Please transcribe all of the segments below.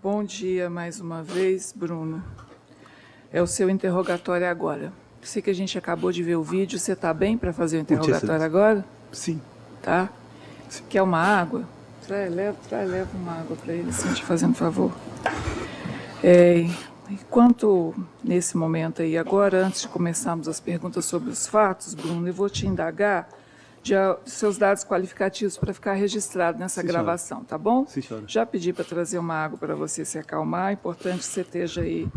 Bom dia mais uma vez, Bruno. É o seu interrogatório agora. Sei que a gente acabou de ver o vídeo. Você está bem para fazer o interrogatório agora? Sim. Tá? Sim. Quer uma água? Leva uma água para ele, sim, te fazendo favor. Enquanto, nesse momento aí, agora, antes de começarmos as perguntas sobre os fatos, Bruno, eu vou te indagar de seus dados qualificativos para ficar registrado nessa gravação, tá bom? Sim, senhora. Já pedi para trazer uma água para você se acalmar. É importante que você esteja aí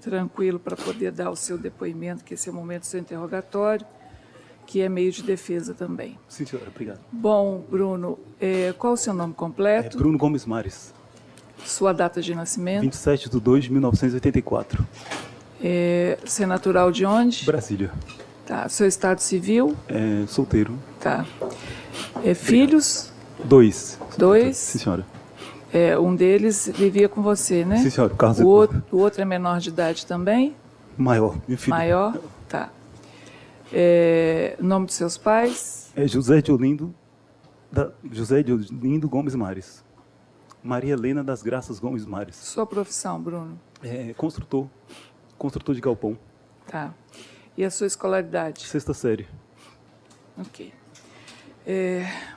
tranquilo para poder dar o seu depoimento, que esse é o momento do seu interrogatório, que é meio de defesa também. Sim, senhora. Obrigado. Bom, Bruno, qual o seu nome completo? Bruno Gomes Mares. Sua data de nascimento? 27/2/1984. Você é natural de onde? Brasília. Tá. Seu estado civil? Solteiro. Tá. Filhos? 2. Sim, senhora. Um deles vivia com você, né? Sim, senhora. Carlos O outro é menor de idade também? Maior, meu filho. Maior? Tá. Nome dos seus pais? José de Olindo Gomes Mares. Maria Helena das Graças Gomes Mares. Sua profissão, Bruno? Construtor de galpão. Tá. E a sua escolaridade? 6ª série. Ok.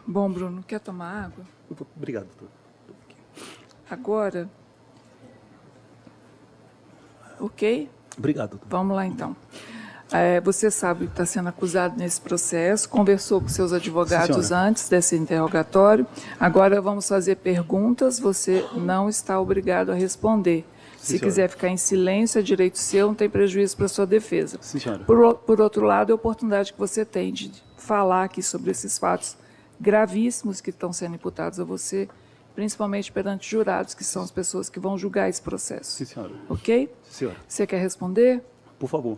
Bom, Bruno, quer tomar água? Obrigado, doutor. Agora. Ok? Obrigado, doutor. Vamos lá, então. Você sabe que está sendo acusado nesse processo, conversou com seus advogados Sim, antes desse interrogatório. Agora vamos fazer perguntas, você não está obrigado a responder. Sim, Se quiser ficar em silêncio, é direito seu, não tem prejuízo para a sua defesa. Sim, senhora. Por outro lado, é a oportunidade que você tem de falar aqui sobre esses fatos gravíssimos que estão sendo imputados a você, principalmente perante jurados, que são as pessoas que vão julgar esse processo. Sim, senhora. Ok? Sim, senhora. Você quer responder? Por favor.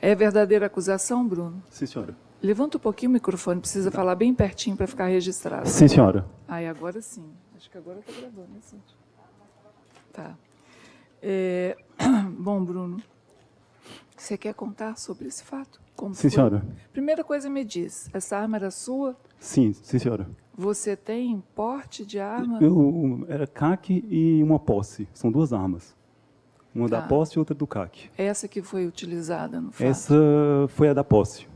É verdadeira acusação, Bruno? Sim, senhora. Levanta um pouquinho o microfone, precisa falar bem pertinho para ficar registrado. Sim, senhora. Agora sim. Acho que agora está gravando, né, Cíntia? Tá. Bom, Bruno, você quer contar sobre esse fato? Como Sim, foi? senhora. Primeira coisa, me diz, essa arma era sua? Sim, senhora. Você tem porte de arma? Era CAC e uma posse. São 2 armas. Uma da posse e outra do CAC. Essa que foi utilizada no fato? Essa foi a da posse.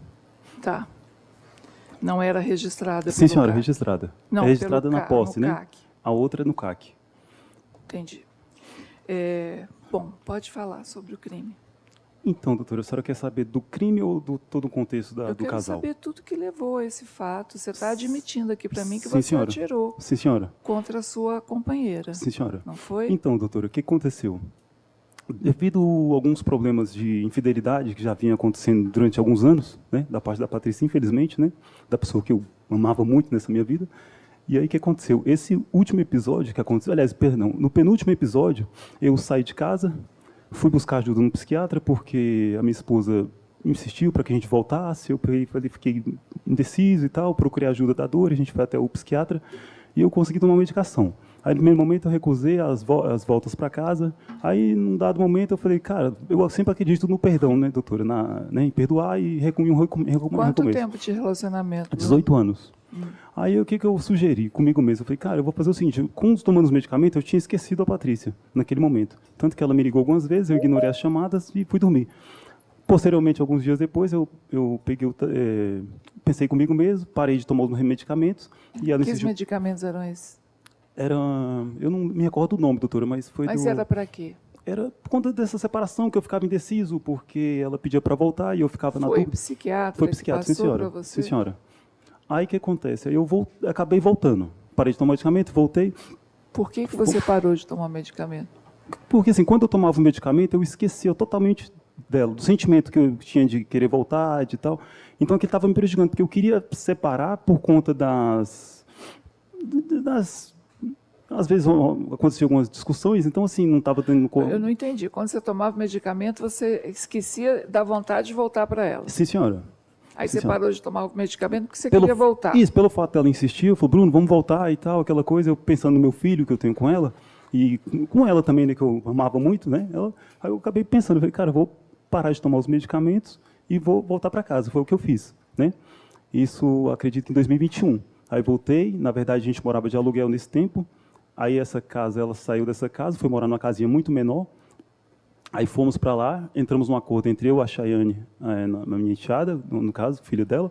Tá. Não era registrada? Sim, senhora, CAC. registrada. Não, é registrada na posse, no né? CAC. A outra é no CAC. Entendi. Bom, pode falar sobre o crime. Então, doutora, a senhora quer saber do crime ou do todo o contexto do casal? Eu quero saber tudo que levou a esse fato. Você está admitindo aqui para mim que Sim, você senhora. atirou Sim, senhora. contra a sua companheira. Sim, senhora. Não foi? Então, doutora, o que aconteceu? Devido a alguns problemas de infidelidade que já vinha acontecendo durante alguns anos, né, da parte da Patrícia, infelizmente, né, da pessoa que eu amava muito nessa minha vida. E aí o que aconteceu? Esse último episódio que aconteceu, aliás, perdão, no penúltimo episódio, eu saí de casa, fui buscar ajuda no psiquiatra, porque a minha esposa insistiu para que a gente voltasse, eu fiquei indeciso e tal, procurei a ajuda da dor, a gente foi até o psiquiatra e eu consegui tomar uma medicação. Aí, no primeiro momento, eu recusei as voltas para casa. Aí, num dado momento, eu falei, cara, eu sempre acredito no perdão, né, doutora? Em perdoar e recomeço. Quanto tempo de relacionamento? 18 anos. Aí, o que eu sugeri comigo mesmo? Eu falei, cara, eu vou fazer o seguinte, tomando os medicamentos, eu tinha esquecido a Patrícia, naquele momento. Tanto que ela me ligou algumas vezes, eu ignorei as chamadas e fui dormir. Posteriormente, alguns dias depois, eu pensei comigo mesmo, parei de tomar os medicamentos. E ela Que medicamentos eram esses? Eu não me recordo o nome, doutora, mas foi era para quê? Era por conta dessa separação que eu ficava indeciso, porque ela pedia para voltar e eu ficava na dúvida. Foi psiquiatra sim, senhora. Você? Sim, senhora. Aí o que acontece? Aí eu acabei voltando. Parei de tomar medicamento, voltei. Por que você parou de tomar medicamento? Porque assim, quando eu tomava o medicamento, eu esquecia totalmente dela, do sentimento que eu tinha de querer voltar e tal. Então aquilo estava me prejudicando, porque eu queria separar por conta às vezes aconteciam algumas discussões, então assim, não estava tendo... Eu não entendi. Quando você tomava medicamento, você esquecia da vontade de voltar para ela? Sim, senhora. Aí você parou de tomar o medicamento porque você queria voltar? Isso, pelo fato dela insistir, eu falei, Bruno, vamos voltar e tal, aquela coisa, eu pensando no meu filho que eu tenho com ela, e com ela também, né, que eu amava muito, né? Aí eu acabei pensando, eu falei, cara, eu vou parar de tomar os medicamentos e vou voltar para casa. Foi o que eu fiz, né? Isso, acredito, em 2021. Aí voltei, na verdade a gente morava de aluguel nesse tempo. Aí essa casa, ela saiu dessa casa, foi morar numa casinha muito menor. Aí fomos para lá, entramos num acordo entre eu, a Chayane, na minha enteada, no caso, filho dela,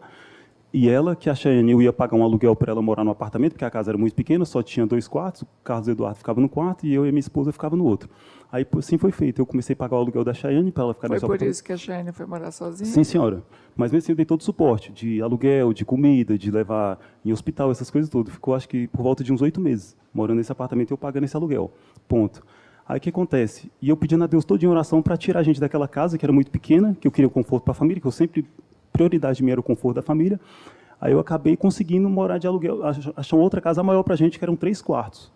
e ela, que a Chayane, eu ia pagar um aluguel para ela morar no apartamento, porque a casa era muito pequena, só tinha 2 quartos, o Carlos Eduardo ficava no quarto e eu e minha esposa ficava no outro. Aí assim foi feito, eu comecei a pagar o aluguel da Chayane para ela ficar nesse apartamento. Foi por isso que a Chayane foi morar sozinha? Sim, senhora. Mas mesmo assim eu dei todo o suporte, de aluguel, de comida, de levar em hospital, essas coisas todas. Ficou, acho que, por volta de uns 8 meses, morando nesse apartamento e eu pagando esse aluguel. Ponto. Aí o que acontece? E eu pedindo a Deus todo em oração para tirar a gente daquela casa, que era muito pequena, que eu queria o conforto para a família, que eu sempre, prioridade minha era o conforto da família. Aí eu acabei conseguindo morar de aluguel, achar outra casa maior para a gente, que eram 3 quartos.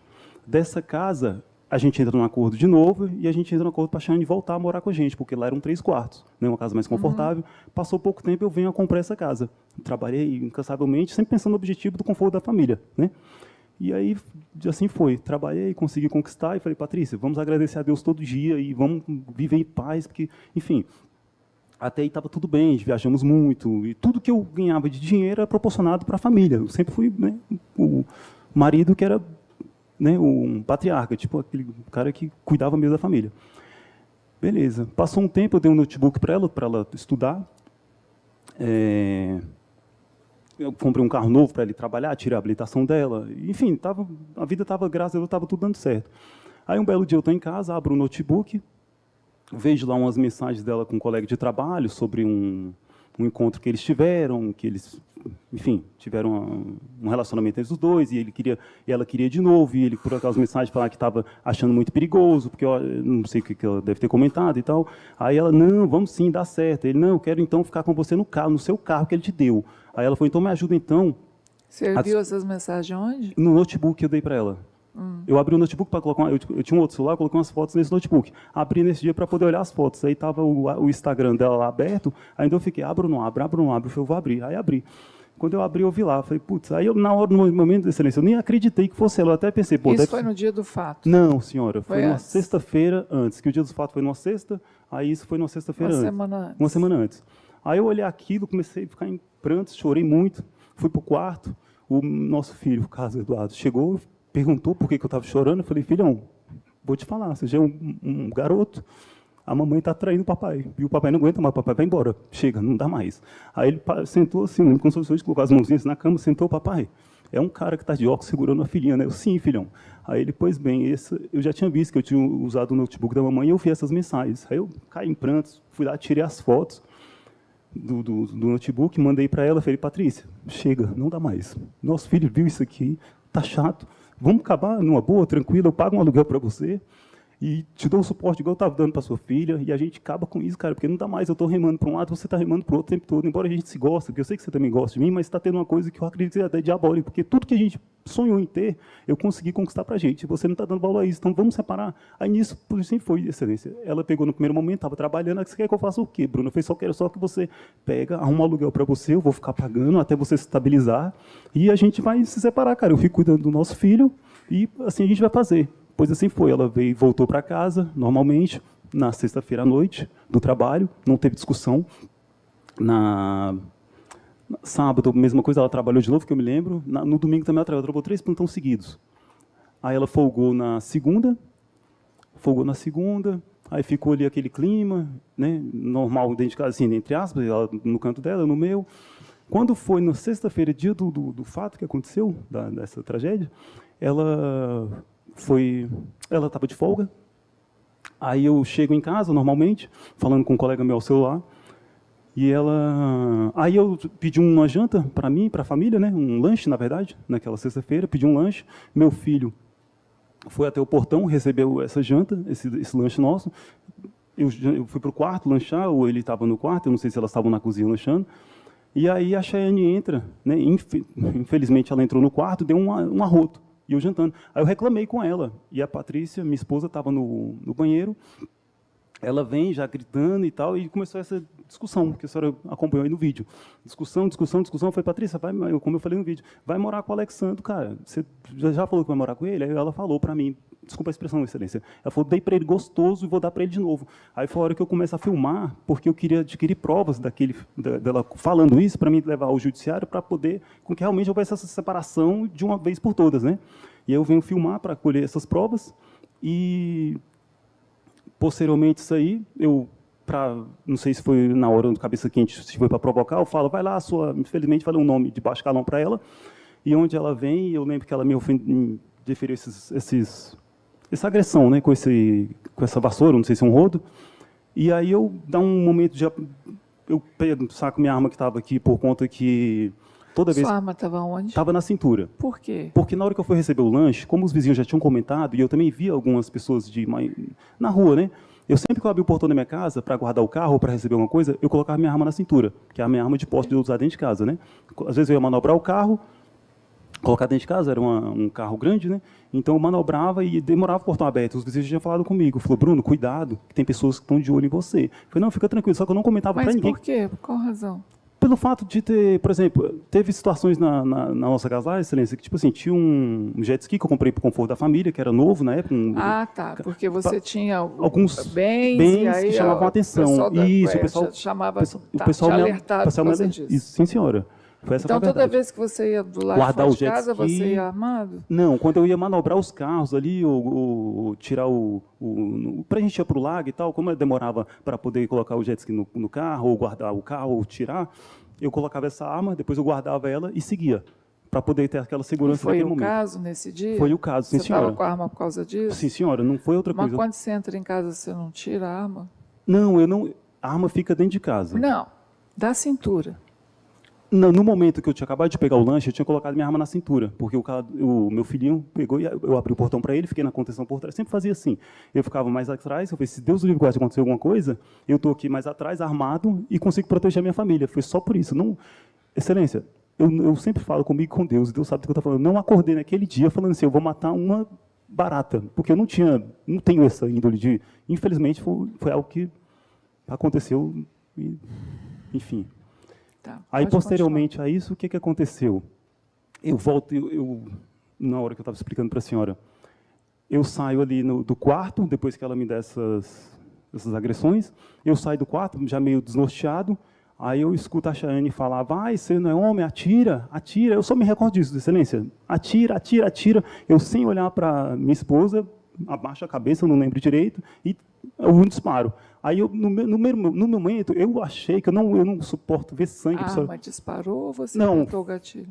Dessa casa, a gente entra num acordo de novo e a gente entra num acordo para a Chayane voltar a morar com a gente, porque lá eram 3 quartos, né, uma casa mais confortável. Passou pouco tempo, eu venho a comprar essa casa. Trabalhei incansavelmente, sempre pensando no objetivo do conforto da família, né? E aí, assim foi. Trabalhei, consegui conquistar e falei, Patrícia, vamos agradecer a Deus todo dia e vamos viver em paz, porque, enfim, até aí estava tudo bem, viajamos muito, e tudo que eu ganhava de dinheiro era proporcionado para a família. Eu sempre fui, né, o marido que era, né, um patriarca, tipo aquele cara que cuidava mesmo da família. Beleza. Passou um tempo, eu dei um notebook para ela estudar. Eu comprei um carro novo para ele trabalhar, tirei a habilitação dela. Enfim, a vida estava, graças a Deus, estava tudo dando certo. Aí, um belo dia, eu estou em casa, abro o notebook, vejo lá umas mensagens dela com um colega de trabalho sobre um encontro que eles tiveram, que eles, enfim, tiveram um relacionamento entre os dois, e ela queria de novo, e ele, por acaso, mensagem falava que estava achando muito perigoso, porque eu não sei o que ela deve ter comentado e tal. Aí ela, não, vamos sim, dá certo. Ele, não, eu quero então ficar com você no carro, no seu carro que ele te deu. Aí ela falou, então me ajuda então. Você viu essas mensagens onde? No notebook que eu dei para ela. Eu abri o notebook para colocar, eu tinha um outro celular, coloquei umas fotos nesse notebook. Abri nesse dia para poder olhar as fotos. Aí estava o Instagram dela lá aberto, ainda eu fiquei, abro ou não abro, abro ou não abro. Eu falei, eu vou abrir. Aí abri. Quando eu abri, eu vi lá. Falei, putz, aí eu, na hora, no momento de excelência, eu nem acreditei que fosse ela. Eu até pensei, pô... Isso foi no dia do fato? Não, senhora. Foi numa antes? Sexta-feira antes, que o dia do fato foi numa sexta, aí isso foi numa sexta-feira antes. Uma semana antes. Aí eu olhei aquilo, comecei a ficar em prantos, chorei muito. Fui para o quarto, o nosso filho, o Carlos Eduardo, chegou, perguntou por que eu estava chorando. Eu falei, filhão, vou te falar, você já é um garoto, a mamãe está traindo o papai, e o papai não aguenta mais, o papai vai embora, chega, não dá mais. Aí ele sentou assim, com soluções, colocou as mãozinhas na cama, sentou, papai, é um cara que está de óculos segurando a filhinha, né? Eu, sim, filhão. Aí ele, pois bem, eu já tinha visto que eu tinha usado o notebook da mamãe e eu vi essas mensagens. Aí eu caí em prantos, fui lá, tirei as fotos do notebook, mandei para ela, falei, Patrícia, chega, não dá mais. Nosso filho viu isso aqui, tá chato, vamos acabar numa boa, tranquila, eu pago um aluguel para você e te dou o suporte igual eu estava dando para sua filha, e a gente acaba com isso, cara, porque não dá mais, eu estou remando para um lado, você está remando para o outro o tempo todo, embora a gente se goste, porque eu sei que você também gosta de mim, mas está tendo uma coisa que eu acredito que é até diabólica, porque tudo que a gente sonhou em ter, eu consegui conquistar para a gente, você não está dando valor a isso, então vamos separar. Aí nisso, por isso sempre foi, excelência. Ela pegou no primeiro momento, estava trabalhando, você quer que eu faça o quê, Bruna? Eu falei, quero só que você pega, arruma um aluguel para você, eu vou ficar pagando até você se estabilizar, e a gente vai se separar, cara, eu fico cuidando do nosso filho, e assim a gente vai fazer. Pois assim foi, ela veio e voltou para casa, normalmente, na sexta-feira à noite, do trabalho, não teve discussão. Sábado, mesma coisa, ela trabalhou de novo, que eu me lembro. No domingo também ela trabalhou 3 plantões seguidos. Aí ela folgou na segunda, aí ficou ali aquele clima, né, normal dentro de casa, assim, entre aspas, ela no canto dela, eu no meu. Quando foi na sexta-feira, dia do fato que aconteceu, dessa tragédia, ela estava de folga. Aí eu chego em casa, normalmente, falando com um colega meu ao celular, aí eu pedi uma janta para mim, para a família, né, um lanche, na verdade, naquela sexta-feira, pedi um lanche. Meu filho foi até o portão, recebeu essa janta, esse lanche nosso. Eu fui para o quarto lanchar, ou ele estava no quarto, eu não sei se elas estavam na cozinha lanchando. E aí a Chayane entra, né, infelizmente ela entrou no quarto, deu um arroto. E eu jantando. Aí eu reclamei com ela. E a Patrícia, minha esposa, estava no banheiro. Ela vem já gritando e tal, e começou essa discussão, que a senhora acompanhou aí no vídeo. Discussão. Eu falei, Patrícia, como eu falei no vídeo, vai morar com o Alexandre, cara. Você já falou que vai morar com ele? Aí ela falou para mim, desculpa a expressão, excelência. Ela falou, dei para ele gostoso e vou dar para ele de novo. Aí foi a hora que eu começo a filmar, porque eu queria adquirir provas dela falando isso, para mim levar ao judiciário, para poder, com que realmente houvesse essa separação de uma vez por todas, né? E aí eu venho filmar para colher essas provas, e, posteriormente, isso aí, não sei se foi na hora do cabeça quente, se foi para provocar, eu falo, vai lá, infelizmente, falei um nome de baixo calão para ela, e onde ela vem, eu lembro que ela me deferiu essa agressão, né, com essa vassoura, não sei se é um rodo, e aí eu, dá um momento de... Eu saco minha arma que estava aqui, por conta que toda vez... Sua arma estava onde? Estava na cintura. Por quê? Porque na hora que eu fui receber o lanche, como os vizinhos já tinham comentado, e eu também vi algumas pessoas na rua, né, eu sempre que eu abri o portão da minha casa para guardar o carro ou para receber alguma coisa, eu colocava minha arma na cintura, que é a minha arma de posse de usar dentro de casa, né? Às vezes eu ia manobrar o carro, colocar dentro de casa, era um carro grande, né? Então eu manobrava e demorava o portão aberto. Os vizinhos já tinham falado comigo. Falou, Bruno, cuidado, que tem pessoas que estão de olho em você. Eu falei, não, fica tranquilo, só que eu não comentava para ninguém. Mas por quê? Por qual razão? Pelo fato de ter, por exemplo, teve situações na nossa casa lá, excelência, que tipo assim, tinha um jet ski que eu comprei para o conforto da família, que era novo na época. Ah, tá, porque você tinha alguns bens e aí que chamavam a atenção. Isso, o pessoal chamava, o pessoal te me alertava por causa disso. Isso, sim, senhora. Foi essa Então, foi a toda verdade. vez que você ia do lado Guardar de fora o de casa, jet ski, você ia armado? Não, quando eu ia manobrar os carros ali, ou tirar para a gente ir para o lago e tal, como eu demorava para poder colocar o jet ski no carro, ou guardar o carro, ou tirar, eu colocava essa arma, depois eu guardava ela e seguia, para poder ter aquela segurança naquele momento. Foi o caso nesse dia? Foi o caso, sim, senhora. Você estava com a arma por causa disso? Sim, senhora, não foi outra coisa. Mas quando você entra em casa, você não tira a arma? Não, a arma fica dentro de casa. Não, da cintura. No momento que eu tinha acabado de pegar o lanche, eu tinha colocado minha arma na cintura, porque o meu filhinho pegou e eu abri o portão para ele, fiquei na contenção por trás, sempre fazia assim. Eu ficava mais atrás, eu falei, se Deus o livre guarde acontecer alguma coisa, eu estou aqui mais atrás, armado, e consigo proteger a minha família. Foi só por isso. Não, excelência, eu sempre falo comigo e com Deus, e Deus sabe do que eu estou falando. Eu não acordei naquele dia falando assim, eu vou matar uma barata, porque eu não tenho essa índole de... Infelizmente, foi algo que aconteceu, e, enfim... Tá, aí, posteriormente a isso, o que aconteceu? Eu volto, na hora que eu estava explicando para a senhora, eu saio ali do quarto, depois que ela me dá essas agressões, eu saio do quarto, já meio desnorteado, aí eu escuto a Chayane falar, vai, você não é homem, atira, atira. Eu só me recordo disso, excelência. Atira, atira, atira. Eu, sem olhar para minha esposa, abaixo a cabeça, eu não lembro direito, e houve um disparo. Aí, no momento, eu achei que eu não suporto ver sangue. A arma disparou ou você não, apertou o gatilho?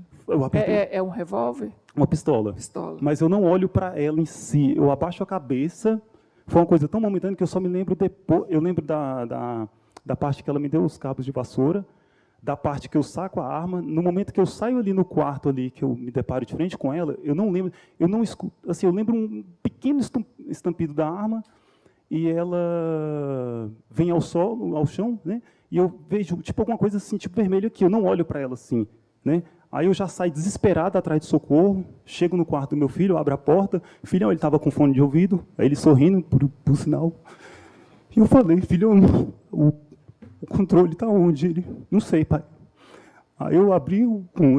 É um revólver? Uma pistola. Mas eu não olho para ela em si. Eu abaixo a cabeça. Foi uma coisa tão momentânea que eu só me lembro depois. Eu lembro da parte que ela me deu os cabos de vassoura, da parte que eu saco a arma. No momento que eu saio ali no quarto, ali, que eu me deparo de frente com ela, eu não lembro. Eu não escuto. Assim, eu lembro um pequeno estampido da arma. E ela vem ao chão, né? E eu vejo tipo alguma coisa assim, tipo vermelho aqui. Eu não olho para ela assim, né? Aí eu já saio desesperado atrás de socorro. Chego no quarto do meu filho, abro a porta. Filhão, ele estava com fone de ouvido. Aí ele sorrindo, por sinal. E eu falei, filhão, o controle está onde? Ele, não sei, pai. Aí eu abri,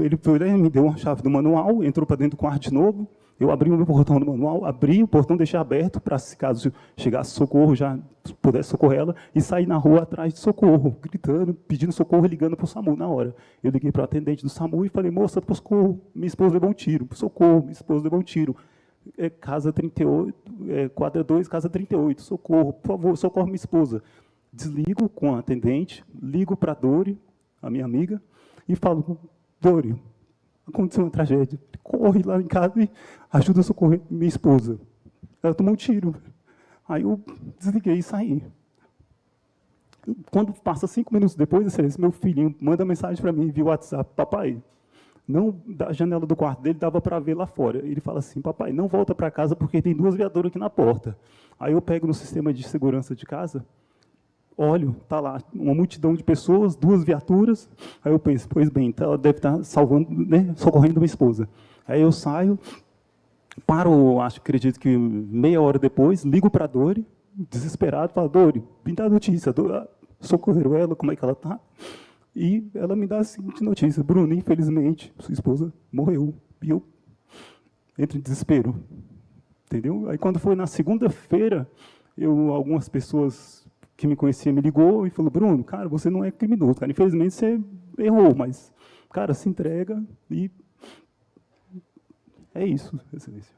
ele foi lá, me deu uma chave do manual, entrou para dentro do quarto de novo. Eu abri o meu portão do manual, abri o portão, deixei aberto para, se caso chegasse socorro, já pudesse socorrer ela, e saí na rua atrás de socorro, gritando, pedindo socorro e ligando para o SAMU na hora. Eu liguei para o atendente do SAMU e falei, moça, por socorro, minha esposa levou um tiro, socorro, minha esposa levou um tiro. Casa 38, quadra 2, casa 38, socorro, por favor, socorre minha esposa. Desligo com a atendente, ligo para a Dori, a minha amiga, e falo, Dori, aconteceu uma tragédia. Corre lá em casa e ajuda a socorrer minha esposa. Ela tomou um tiro. Aí eu desliguei e saí. Quando passa 5 minutos depois, esse meu filhinho manda mensagem para mim via WhatsApp, papai, não, da janela do quarto dele dava para ver lá fora. Ele fala assim, papai, não volta para casa porque tem 2 viaturas aqui na porta. Aí eu pego no sistema de segurança de casa, olho, está lá uma multidão de pessoas, 2 viaturas. Aí eu penso, pois bem, então ela deve estar salvando, né, socorrendo minha esposa. Aí eu saio, paro, acredito que meia hora depois, ligo para a Dori, desesperado, falo, Dori, me dá notícia, socorreram ela, como é que ela está? E ela me dá a seguinte notícia, Bruno, infelizmente, sua esposa morreu. E eu entro em desespero. entendeu? Aí, quando foi na segunda-feira, algumas pessoas que me conheciam me ligou e falou: Bruno, cara, você não é criminoso, cara. Infelizmente, você errou, mas, cara, se entrega e é isso, Excelência.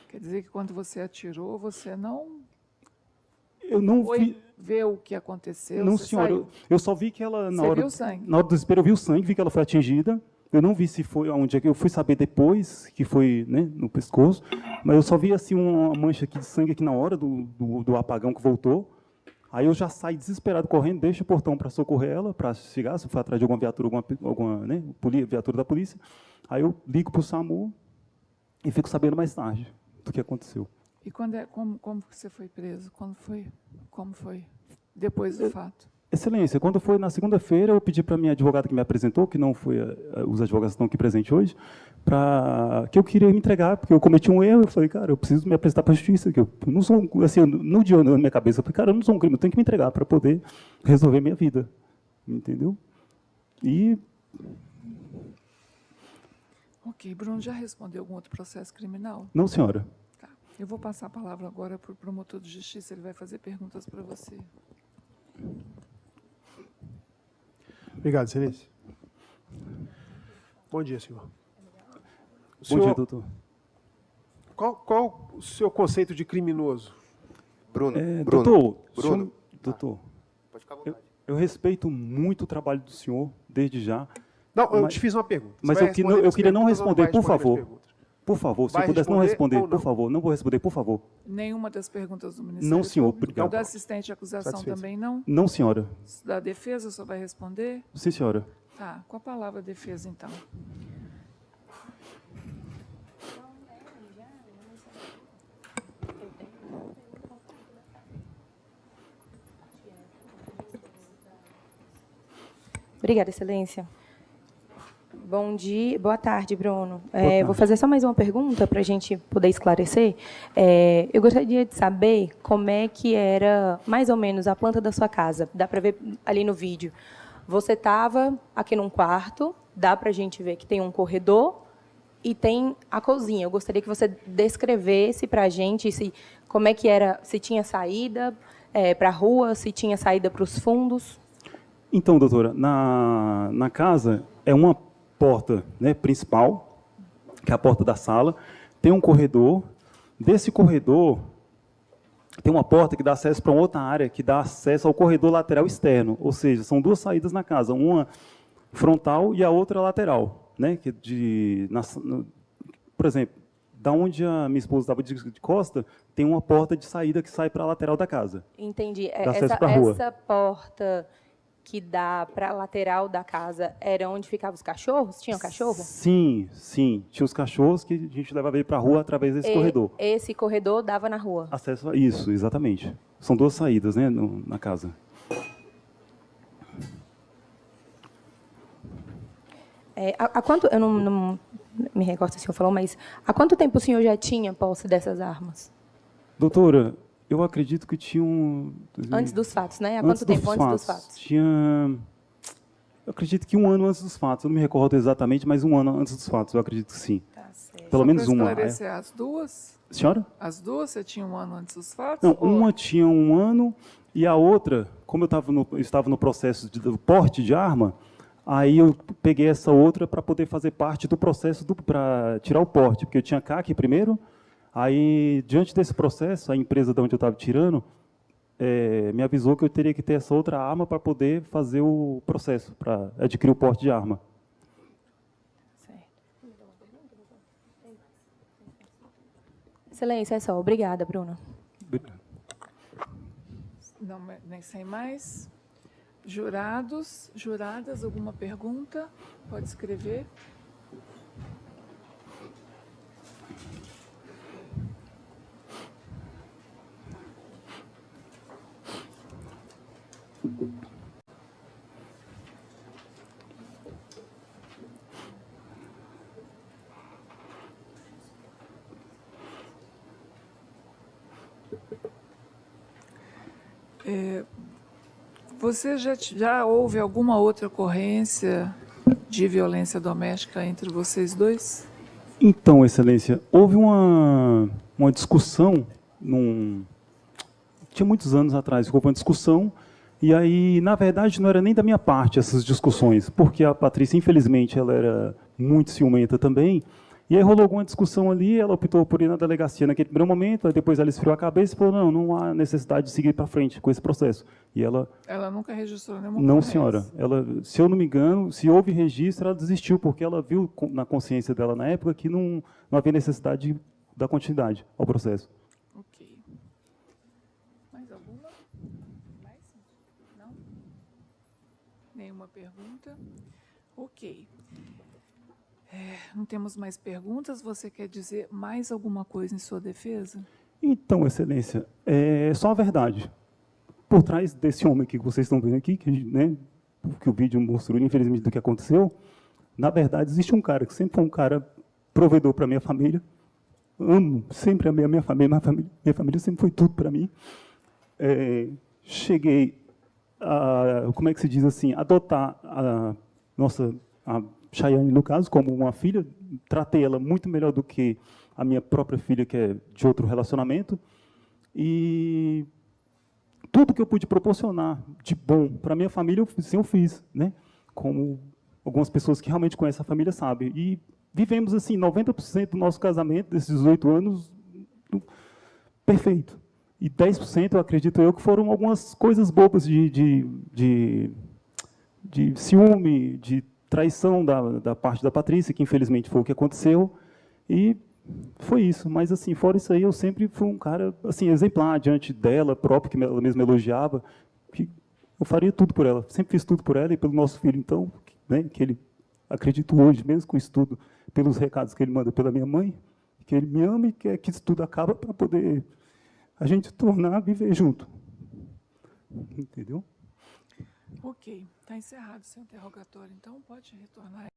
Quer dizer que quando você atirou, você não Eu não vi. Ver o que aconteceu? Não, você senhora. saiu? Eu só vi que ela, Você viu o sangue? na hora do desespero, eu vi o sangue, vi que ela foi atingida. Eu não vi se foi onde é que eu fui saber depois, que foi, né, no pescoço, mas eu só vi assim uma mancha aqui de sangue aqui na hora do apagão que voltou. Aí eu já saí desesperado correndo, deixo o portão para socorrer ela, para chegar, se for atrás de alguma viatura, alguma né, viatura da polícia. Aí eu ligo para o SAMU e fico sabendo mais tarde do que aconteceu. E como que você foi preso? Como foi depois do fato? Excelência, quando foi na segunda-feira, eu pedi para a minha advogada que me apresentou, que não foi os advogados que estão aqui presentes hoje, que eu queria me entregar, porque eu cometi um erro. Eu falei, cara, eu preciso me apresentar para a justiça, que eu não sou, assim, no dia na minha cabeça, eu falei, cara, eu não sou um crime, eu tenho que me entregar para poder resolver minha vida, entendeu? E... Ok, Bruno, já respondeu algum outro processo criminal? Não, senhora. Tá. Eu vou passar a palavra agora para o promotor de justiça, ele vai fazer perguntas para você. Obrigado, Excelência. Bom dia, senhor. Bom dia, doutor. Qual o seu conceito de criminoso? Bruno, doutor, pode ficar à vontade. eu respeito muito o trabalho do senhor, desde já. Não, eu te fiz uma pergunta. Mas eu queria não responder, por favor. Por favor, se eu pudesse não responder, por favor. Não vou responder, por favor. Nenhuma das perguntas do Ministério Não, senhor, Público? obrigado. Da assistente de acusação Satisfeito. também não? Não, senhora. Da defesa, só vai responder? Sim, senhora. Tá, com a palavra defesa, então. Obrigada, Excelência. Bom dia, boa tarde, Bruno. tarde. Vou fazer só mais uma pergunta para a gente poder esclarecer. Eu gostaria de saber como é que era, mais ou menos, a planta da sua casa. Dá para ver ali no vídeo. Você estava aqui num quarto, dá para a gente ver que tem um corredor e tem a cozinha. Eu gostaria que você descrevesse para a gente como é que era, se tinha saída para a rua, se tinha saída para os fundos. Então, doutora, na casa é uma porta, né, principal, que é a porta da sala, tem um corredor. Desse corredor, tem uma porta que dá acesso para uma outra área, que dá acesso ao corredor lateral externo, ou seja, são duas saídas na casa, uma frontal e a outra lateral. Né, por exemplo, da onde a minha esposa estava de costa, tem uma porta de saída que sai para a lateral da casa. Entendi. Dá acesso pra rua. Essa porta que dá para a lateral da casa era onde ficavam os cachorros? Tinha um cachorro? Sim, sim. Tinha os cachorros que a gente levava ele para a rua através desse corredor. Esse corredor dava na rua? Acesso a isso, exatamente. São duas saídas, né, na casa. Há quanto... Eu não me recordo se o senhor falou, mas há quanto tempo o senhor já tinha posse dessas armas? Doutora, eu acredito que tinha Antes dos fatos, né? Há quanto tempo antes dos fatos? Tinha... Eu acredito que 1 ano antes dos fatos. Eu não me recordo exatamente, mas 1 ano antes dos fatos. Eu acredito que sim. Tá certo. Pelo menos Só para uma. esclarecer, as duas? Senhora? As duas você tinha 1 ano antes dos fatos? Não, ou... uma tinha 1 ano e a outra, como eu estava no processo do porte de arma, aí eu peguei essa outra para poder fazer parte do processo para tirar o porte, porque eu tinha CAC primeiro. Aí, diante desse processo, a empresa de onde eu estava tirando me avisou que eu teria que ter essa outra arma para poder fazer o processo, para adquirir o porte de arma. Certo. Excelência, é só. Obrigada, Bruno. Não, nem sei mais. Jurados, juradas, alguma pergunta? Pode escrever. Você já houve alguma outra ocorrência de violência doméstica entre vocês dois? Então, Excelência, houve uma discussão, tinha muitos anos atrás, houve uma discussão, e aí, na verdade, não era nem da minha parte essas discussões, porque a Patrícia, infelizmente, ela era muito ciumenta também, e aí rolou alguma discussão ali, ela optou por ir na delegacia naquele primeiro momento, aí depois ela esfriou a cabeça e falou, não há necessidade de seguir para frente com esse processo. E ela... Ela nunca registrou nenhuma Não, promessa. senhora. Ela, se eu não me engano, se houve registro, ela desistiu, porque ela viu na consciência dela na época que não havia necessidade de dar continuidade ao processo. Ok. Mais alguma? Mais? Não? Nenhuma pergunta? Ok. Não temos mais perguntas. Você quer dizer mais alguma coisa em sua defesa? Então, Excelência, é só a verdade. Por trás desse homem aqui que vocês estão vendo aqui, que o vídeo mostrou, infelizmente, do que aconteceu, na verdade, existe um cara que sempre foi um cara provedor para a minha família. Amo, sempre amei a minha família sempre foi tudo para mim. Cheguei a, como é que se diz assim, adotar a Chayane, no caso, como uma filha, tratei ela muito melhor do que a minha própria filha, que é de outro relacionamento, e tudo que eu pude proporcionar de bom para a minha família, eu fiz, né? Como algumas pessoas que realmente conhecem a família sabem. E vivemos, assim, 90% do nosso casamento, desses 18 anos, perfeito. E 10%, acredito eu, que foram algumas coisas bobas de ciúme, de traição da parte da Patrícia, que infelizmente foi o que aconteceu, e foi isso. Mas, assim, fora isso aí, eu sempre fui um cara, assim, exemplar diante dela própria, que ela mesma elogiava, que eu faria tudo por ela, sempre fiz tudo por ela e pelo nosso filho, então, né, que ele, acredito hoje, mesmo com isso tudo, pelos recados que ele manda pela minha mãe, que ele me ama e quer que isso tudo acabe para poder a gente tornar a viver junto. Entendeu? Ok. Está encerrado o seu interrogatório, então pode retornar.